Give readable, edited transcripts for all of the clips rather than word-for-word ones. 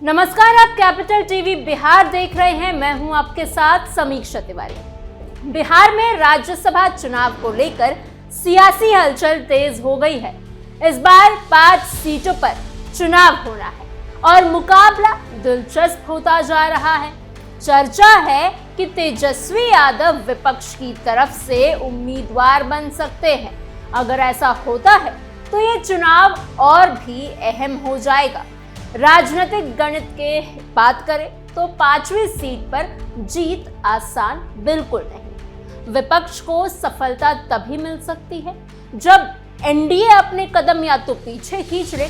नमस्कार, आप capital TV Bihar देख रहे हैं। मैं हूं आपके साथ समीक्षा तिवारी। बिहार में राज्यसभा चुनाव को लेकर सियासी हलचल तेज हो गई है। इस बार 5 सीटों पर चुनाव होना है और मुकाबला दिलचस्प होता जा रहा है। चर्चा है कि तेजस्वी यादव विपक्ष की तरफ से उम्मीदवार बन सकते हैं। अगर ऐसा होता है तो ये चुनाव और भी अहम हो जाएगा। राजनीतिक गणित के बात करें तो 5वीं सीट पर जीत आसान बिल्कुल नहीं। विपक्ष को सफलता तभी मिल सकती है जब एनडीए अपने कदम या तो पीछे खींच ले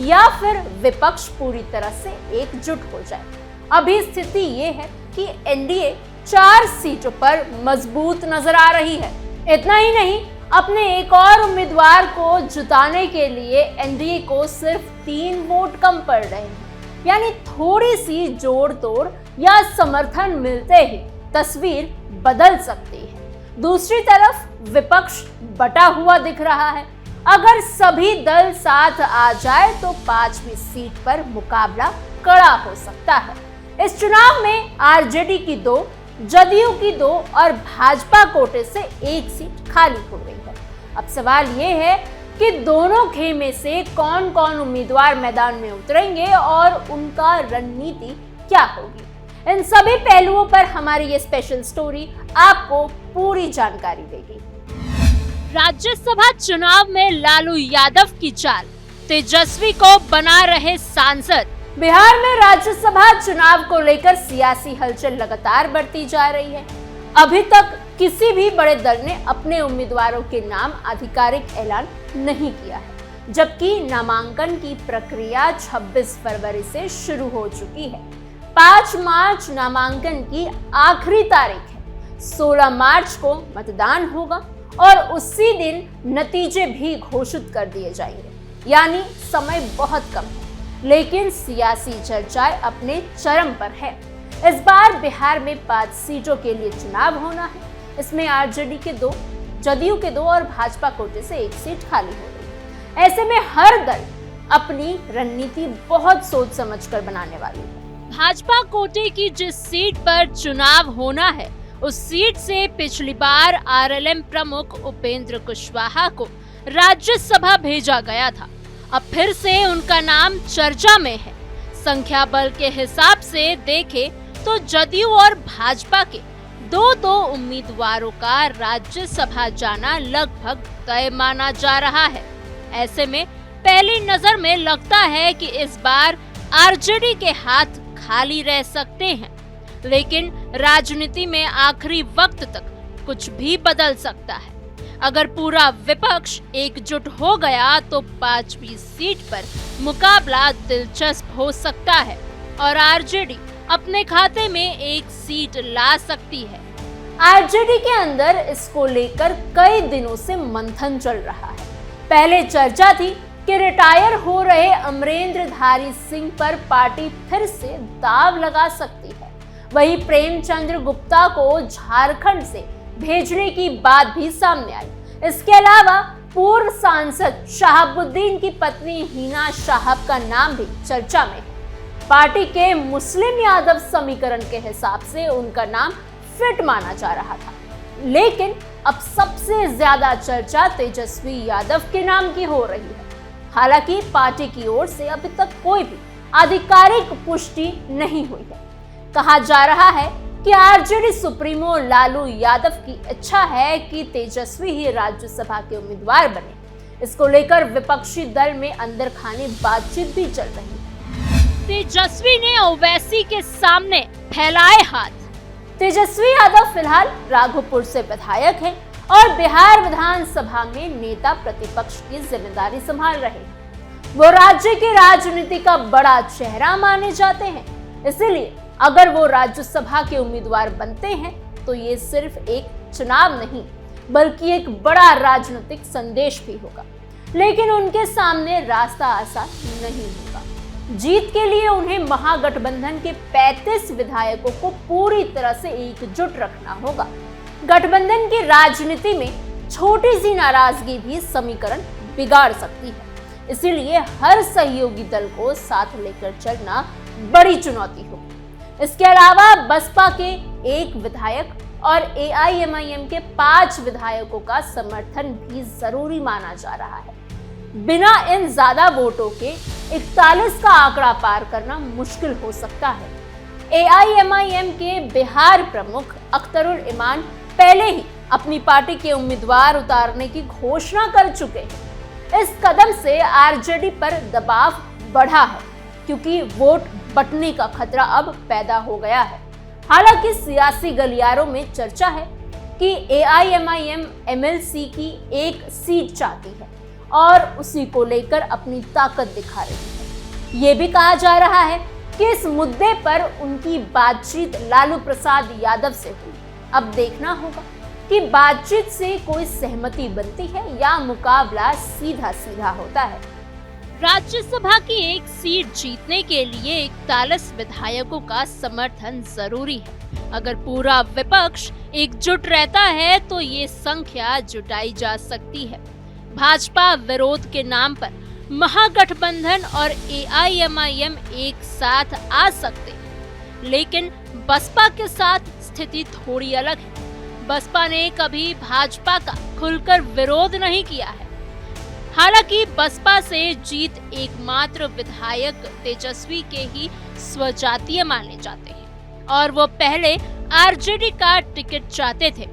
या फिर विपक्ष पूरी तरह से एकजुट हो जाए। अभी स्थिति ये है कि एनडीए 4 सीटों पर मजबूत नजर आ रही है। इतना ही नहीं, अपने एक और उम्मीदवार को जिताने के लिए एनडीए को सिर्फ 3 वोट कम पड़ रहे हैं। यानी थोड़ी सी जोड़ तोड़ या समर्थन मिलते ही तस्वीर बदल सकती है। दूसरी तरफ विपक्ष बटा हुआ दिख रहा है। अगर सभी दल साथ आ जाए तो 5वीं सीट पर मुकाबला कड़ा हो सकता है। इस चुनाव में आरजेडी की 2, जदयू की 2 और भाजपा कोटे से 1 सीट खाली हो गई है। अब सवाल ये है कि दोनों खेमे से कौन कौन उम्मीदवार मैदान में उतरेंगे और उनका रणनीति क्या होगी। इन सभी पहलुओं पर हमारी ये स्पेशल स्टोरी आपको पूरी जानकारी देगी। राज्यसभा चुनाव में लालू यादव की चाल, तेजस्वी को बना रहे सांसद। बिहार में राज्यसभा चुनाव को लेकर सियासी हलचल लगातार बढ़ती जा रही है। अभी तक किसी भी बड़े दल ने अपने उम्मीदवारों के नाम आधिकारिक ऐलान नहीं किया है, जबकि नामांकन की प्रक्रिया 26 फरवरी से शुरू हो चुकी है। 5 मार्च नामांकन की आखिरी तारीख है। 16 मार्च को मतदान होगा और उसी दिन नतीजे भी घोषित कर दिए जाएंगे। यानी समय बहुत कम है, लेकिन सियासी चर्चाएं अपने चरम पर है। इस बार बिहार में 5 सीटों के लिए चुनाव होना है। इसमें आरजेडी के 2, जदयू के 2 और भाजपा कोटे से 1 सीट खाली हो गई। ऐसे में हर दल अपनी रणनीति बहुत सोच समझकर बनाने वाली है। भाजपा कोटे की जिस सीट पर चुनाव होना है, उस सीट से पिछली बार आरएलएम प्रमुख उपेंद्र कुशवाहा को राज्यसभा भेजा गया था। अब फिर से उनका नाम चर्चा में है। संख्या बल के हिसाब से देखें तो जदयू और भाजपा के 2-2 उम्मीदवारों का राज्यसभा जाना लगभग तय माना जा रहा है। ऐसे में पहली नजर में लगता है कि इस बार आरजेडी के हाथ खाली रह सकते हैं, लेकिन राजनीति में आखिरी वक्त तक कुछ भी बदल सकता है। अगर पूरा विपक्ष एकजुट हो गया तो 5वीं सीट पर मुकाबला दिलचस्प हो सकता है और आरजेडी अपने खाते में 1 सीट ला सकती है। आरजेडी के अंदर इसको लेकर कई दिनों से मंथन चल रहा है। पहले चर्चा थी कि रिटायर हो रहे अमरेंद्रधारी सिंह पर पार्टी फिर से दाव लगा सकती है। वहीं प्रेमचंद्र गुप्ता को झारखंड से भेजने की बात भी सामने आई। इसके अलावा पूर्व सांसद शहाबुद्दीन की पत्नी हिना शाहब का नाम भी चर्चा में है। पार्टी के मुस्लिम यादव समीकरण के हिसाब से उनका नाम फिट माना जा रहा था, लेकिन अब सबसे ज्यादा चर्चा तेजस्वी यादव के नाम की हो रही है। हालांकि पार्टी की ओर से अभी तक कोई भी आधिकारिक पुष्टि नहीं हुई है। कहा जा रहा है कि आरजेडी सुप्रीमो लालू यादव की इच्छा है कि तेजस्वी ही राज्यसभा के उम्मीदवार बने। इसको लेकर विपक्षी दल में अंदर खानी बातचीत भी चल रही है। तेजस्वी ने ओवैसी के सामने फैलाए हाथ। तेजस्वी यादव फिलहाल राघोपुर से विधायक हैं और बिहार विधानसभा में नेता प्रतिपक्ष की जिम्मेदारी संभाल रहे हैं। वो राज्य की राजनीति का बड़ा चेहरा माने जाते हैं। इसीलिए अगर वो राज्यसभा के उम्मीदवार बनते हैं तो ये सिर्फ एक चुनाव नहीं बल्कि एक बड़ा राजनीतिक संदेश भी होगा। लेकिन उनके सामने रास्ता आसान नहीं होगा। जीत के लिए उन्हें महागठबंधन के 35 विधायकों को पूरी तरह से एकजुट रखना होगा। गठबंधन की राजनीति में छोटी सी नाराजगी भी समीकरण बिगाड़ सकती है। इसीलिए हर सहयोगी दल को साथ लेकर चलना बड़ी चुनौती होगी। इसके अलावा बसपा के एक विधायक और AIMIM के 5 विधायकों का समर्थन भी जरूरी माना जा रहा है। बिना इन ज्यादा वोटों के 41 का आंकड़ा पार करना मुश्किल हो सकता है। AIMIM के बिहार प्रमुख अख्तरुल इमान पहले ही अपनी पार्टी के उम्मीदवार उतारने की घोषणा कर चुके हैं। इस कदम से RJD पर दबाव बढ़ा है, क्योंकि वोट बंटने का खतरा अब पैदा हो गया है। हालांकि सियासी गलियारों में चर्चा है कि AIMIM MLC की एक सीट चाहती है और उसी को लेकर अपनी ताकत दिखा रही है। ये भी कहा जा रहा है कि इस मुद्दे पर उनकी बातचीत लालू प्रसाद यादव से हुई। अब देखना होगा कि बातचीत से कोई सहमति बनती है या मुकाबला सीधा सीधा होता है। राज्यसभा की एक सीट जीतने के लिए 41 विधायकों का समर्थन जरूरी है। अगर पूरा विपक्ष एकजुट रहता है तो ये संख्या जुटाई जा सकती है। भाजपा विरोध के नाम पर महागठबंधन और AIMIM एक साथ आ सकते हैं, लेकिन बसपा के साथ स्थिति थोड़ी अलग है। बसपा ने कभी भाजपा का खुलकर विरोध नहीं किया है। हालांकि बसपा से जीत एकमात्र विधायक तेजस्वी के ही स्वजातीय माने जाते हैं और वो पहले RJD का टिकट चाहते थे।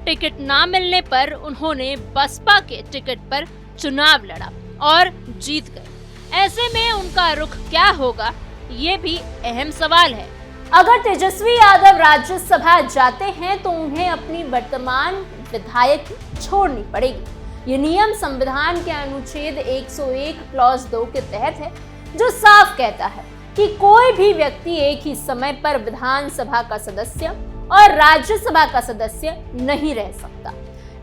टिकट ना मिलने पर उन्होंने बसपा के टिकट पर चुनाव लड़ा और जीत गए। ऐसे में उनका रुख क्या होगा, ये भी अहम सवाल है। अगर तेजस्वी यादव राज्यसभा जाते हैं तो उन्हें अपनी वर्तमान विधायक छोड़नी पड़ेगी। ये नियम संविधान के अनुच्छेद 101 क्लॉज 2 के तहत है, जो साफ कहता है कि कोई भी व्यक्ति एक ही समय पर विधानसभा का सदस्य और राज्यसभा का सदस्य नहीं रह सकता।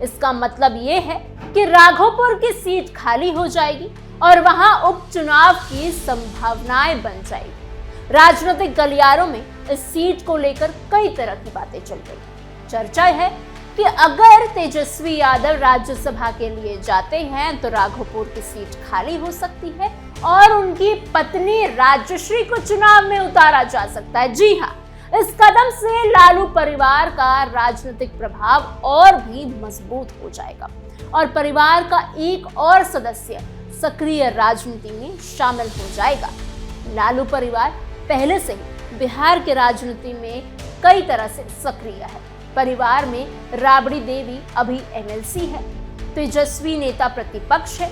इसका मतलब ये है कि राघोपुर की सीट खाली हो जाएगी और वहां उपचुनाव की संभावनाएं बन जाएगी। राजनीतिक गलियारों में इस सीट को लेकर कई तरह की बातें चल रही। चर्चा है कि अगर तेजस्वी यादव राज्यसभा के लिए जाते हैं तो राघोपुर की सीट खाली हो सकती है और उनकी पत्नी राजश्री को चुनाव में उतारा जा सकता है। जी हाँ, इस कदम से लालू परिवार का राजनीतिक प्रभाव और भी मजबूत हो जाएगा और परिवार का एक और सदस्य सक्रिय राजनीति में शामिल हो जाएगा। लालू परिवार पहले से ही बिहार के राजनीति में कई तरह से सक्रिय है। परिवार में राबड़ी देवी अभी MLC है, तेजस्वी नेता प्रतिपक्ष है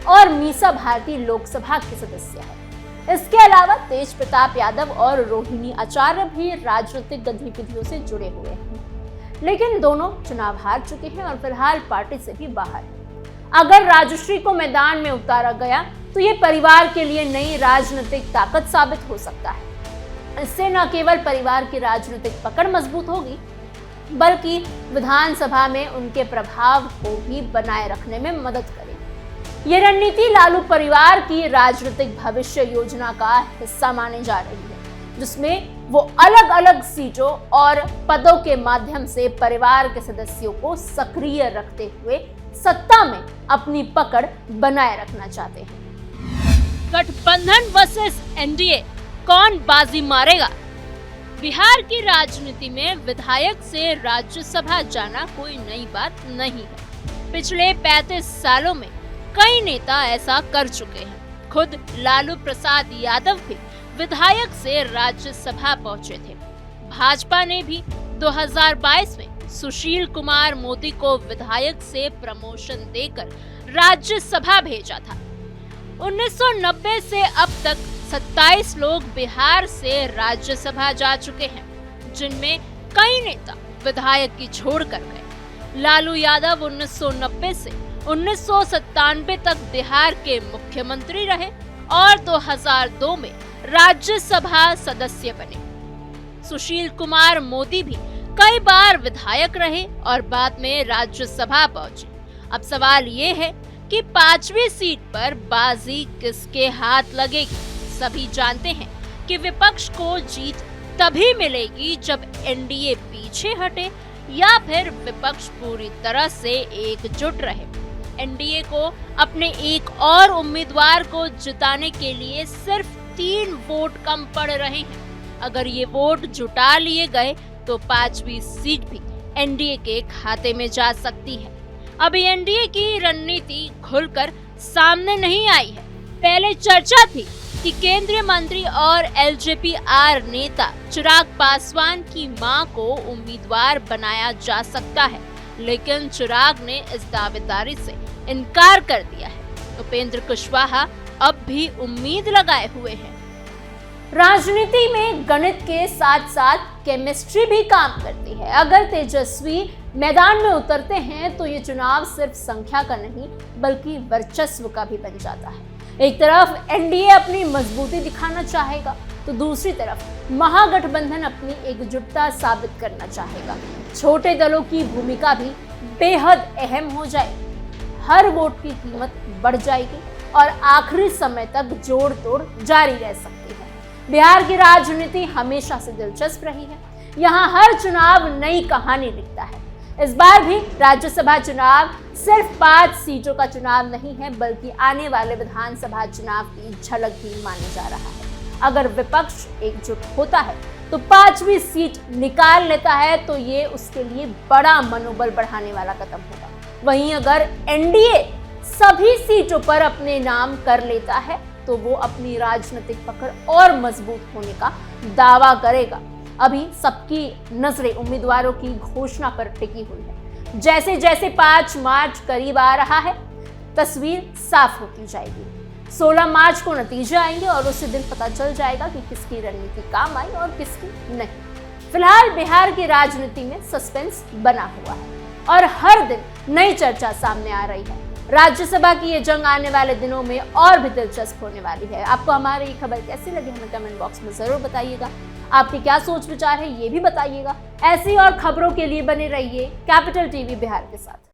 और मीसा भारती लोकसभा के सदस्य है। इसके अलावा तेज प्रताप यादव और रोहिणी आचार्य भी राजनीतिक गतिविधियों से जुड़े हुए हैं, लेकिन दोनों चुनाव हार चुके हैं और फिलहाल पार्टी से भी बाहर हैं। अगर राजश्री को मैदान में उतारा गया तो ये परिवार के लिए नई राजनीतिक ताकत साबित हो सकता है। इससे न केवल परिवार की राजनीतिक पकड़ मजबूत होगी, बल्कि विधानसभा में उनके प्रभाव को भी बनाए रखने में मदद करेगी। ये रणनीति लालू परिवार की राजनीतिक भविष्य योजना का हिस्सा मानी जा रही है, जिसमें वो अलग अलग सीटों और पदों के माध्यम से परिवार के सदस्यों को सक्रिय रखते हुए सत्ता में अपनी पकड़ बनाए रखना चाहते हैं। गठबंधन वर्सेस NDA, कौन बाजी मारेगा? बिहार की राजनीति में विधायक से राज्यसभा जाना कोई नई बात नहीं है। पिछले 35 सालों में कई नेता ऐसा कर चुके हैं। खुद लालू प्रसाद यादव भी विधायक से राज्यसभा पहुंचे थे। भाजपा ने भी 2022 में सुशील कुमार मोदी को विधायक से प्रमोशन देकर राज्यसभा भेजा था। 1990 से अब तक 27 लोग बिहार से राज्यसभा जा चुके हैं, जिनमें कई नेता विधायक की छोड़ कर गए। लालू यादव 1990 से 1997 तक बिहार के मुख्यमंत्री रहे और 2002 में राज्यसभा सदस्य बने। सुशील कुमार मोदी भी कई बार विधायक रहे और बाद में राज्यसभा पहुंचे। अब सवाल ये है कि 5वीं सीट पर बाजी किसके हाथ लगेगी? सभी जानते हैं कि विपक्ष को जीत तभी मिलेगी जब NDA पीछे हटे या फिर विपक्ष पूरी तरह से एकजुट रहे। NDA को अपने एक और उम्मीदवार को जिताने के लिए सिर्फ 3 वोट कम पड़ रहे हैं। अगर ये वोट जुटा लिए गए तो 5वीं सीट भी एनडीए के खाते में जा सकती है। अभी एनडीए की रणनीति खुलकर सामने नहीं आई है। पहले चर्चा थी कि केंद्रीय मंत्री और एलजेपी-आर नेता चिराग पासवान की मां को उम्मीदवार बनाया जा सकता है, लेकिन चिराग ने इस दावेदारी से इनकार कर दिया है। उपेंद्र कुशवाहा अब भी उम्मीद लगाए हुए हैं। राजनीति में गणित के साथ साथ केमिस्ट्री भी काम करती है। अगर तेजस्वी मैदान में उतरते हैं तो ये चुनाव सिर्फ संख्या का नहीं बल्कि वर्चस्व का भी बन जाता है। एक तरफ एनडीए अपनी मजबूती दिखाना चाहेगा तो दूसरी तरफ महागठबंधन अपनी एकजुटता साबित करना चाहेगा। छोटे दलों की भूमिका भी बेहद अहम हो जाएगी। हर वोट की कीमत बढ़ जाएगी और आखिरी समय तक जोड़ तोड़ जारी रह सकती है। बिहार की राजनीति हमेशा से दिलचस्प रही है। यहाँ हर चुनाव नई कहानी लिखता है। इस बार भी राज्यसभा चुनाव सिर्फ 5 सीटों का चुनाव नहीं है बल्कि आने वाले विधानसभा चुनाव की झलक भी माना जा रहा है। अगर विपक्ष एकजुट होता है तो 5वीं सीट निकाल लेता है तो ये उसके लिए बड़ा मनोबल बढ़ाने वाला कदम होगा। वहीं अगर एनडीए सभी सीटों पर अपने नाम कर लेता है तो वो अपनी राजनीतिक पकड़ और मजबूत होने का दावा करेगा। अभी सबकी नजरें उम्मीदवारों की घोषणा पर टिकी हुई है। जैसे जैसे 5 मार्च करीब आ रहा है तस्वीर साफ होती जाएगी। 16 मार्च को नतीजे आएंगे और उसी दिन पता चल जाएगा कि किसकी रणनीति काम आई और किसकी नहीं। फिलहाल बिहार की राजनीति में सस्पेंस बना हुआ है और हर दिन नई चर्चा सामने आ रही है। राज्यसभा की ये जंग आने वाले दिनों में और भी दिलचस्प होने वाली है। आपको हमारी ये खबर कैसी लगी हमें कमेंट बॉक्स में जरूर बताइएगा। आपके क्या सोच विचार है ये भी बताइएगा। ऐसी और खबरों के लिए बने रहिए कैपिटल टीवी बिहार के साथ।